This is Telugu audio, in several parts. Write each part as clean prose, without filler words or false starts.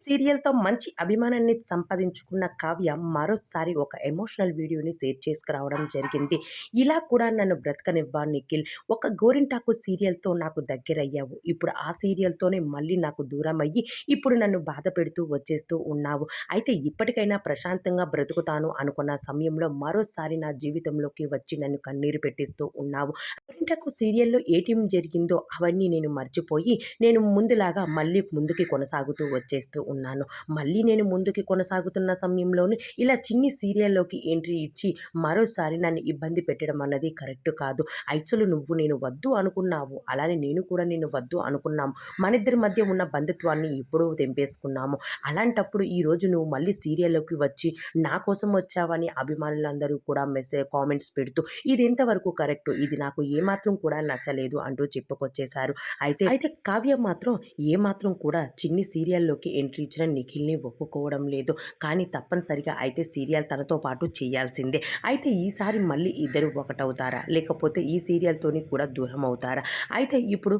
సీరియల్‌తో మంచి అభిమానాన్ని సంపాదించుకున్న కావ్య మరోసారి ఒక ఎమోషనల్ వీడియోని షేర్ చేసుకురావడం జరిగింది. ఇలా కూడా నన్ను బ్రతకనివ్వా నిఖిల్. ఒక 'గోరింటాకు' సీరియల్‌తో నాకు దగ్గరయ్యావు. ఇప్పుడు ఆ సీరియల్‌తోనే మళ్ళీ నాకు దూరమయ్యి ఇప్పుడు నన్ను బాధ పెడుతూ వచ్చేస్తూ ఉన్నావు. అయితే ఇప్పటికైనా ప్రశాంతంగా బ్రతుకుతాను అనుకున్న సమయంలో మరోసారి నా జీవితంలోకి వచ్చి నన్ను కన్నీరు పెట్టిస్తూ ఉన్నావు. 'గోరింటాకు' సీరియల్‌లో ఏటేం జరిగిందో అవన్నీ నేను మర్చిపోయి నేను ముందులాగా మళ్ళీ ముందుకి కొనసాగుతూ వచ్చేస్తూ ఉన్నాను. మళ్ళీ నేను ముందుకి కొనసాగుతున్న సమయంలోనే ఇలా చిన్ని సీరియల్‌లోకి ఎంట్రీ ఇచ్చి మరోసారి నన్ను ఇబ్బంది పెట్టడం అన్నది కరెక్ట్ కాదు. యాక్చువల్లీ నువ్వు నేను వద్దు అనుకున్నావు. అలానే నేను కూడా నిన్ను వద్దు అనుకున్నాము. మనిద్దరి మధ్య ఉన్న బంధుత్వాన్ని ఎప్పుడో తెంపేసుకున్నాము. అలాంటప్పుడు ఈరోజు నువ్వు మళ్ళీ సీరియల్‌లోకి వచ్చి నా కోసం వచ్చావని అభిమానులందరూ కూడా కామెంట్స్ పెడుతూ ఇది ఎంతవరకు కరెక్టు? ఇది నాకు ఏమాత్రం కూడా నచ్చలేదు అంటూ చెప్పుకొచ్చేశారు. అయితే కావ్య మాత్రం ఏమాత్రం కూడా చిన్ని సీరియల్‌లోకి ఎంట్రీ ఇచ్చిన నిఖిల్‌ని ఒప్పుకోవడం లేదు. కానీ తప్పనిసరిగా అయితే సీరియల్ తనతో పాటు చేయాల్సిందే. అయితే ఈసారి మళ్ళీ ఇద్దరు ఒకటవుతారా? లేకపోతే ఈ సీరియల్‌తోని కూడా దూరం అవుతారా? అయితే ఇప్పుడు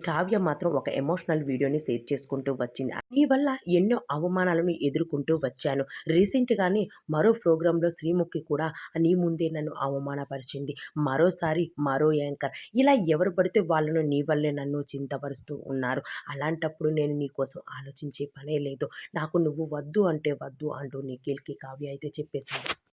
కావ్య మాత్రం ఒక ఎమోషనల్ వీడియోని షేర్ చేసుకుంటూ వచ్చింది. నీ వల్ల ఎన్నో అవమానాలను ఎదుర్కొంటూ వచ్చాను. రీసెంట్‌గానే మరో ప్రోగ్రామ్‌లో శ్రీముఖి కూడా నీ ముందే నన్ను అవమానపరిచింది. మరోసారి మరో యాంకర్ ఇలా ఎవరు పడితే వాళ్ళను నీ వల్లే నన్ను చింతపరుస్తూ ఉన్నారు. అలాంటప్పుడు నేను నీ కోసం ఆలోచించే పనే లేదు. నాకు నువ్వు వద్దు అంటే వద్దు అంటూ నిఖిల్‌కి కావ్య అయితే చెప్పేసింది.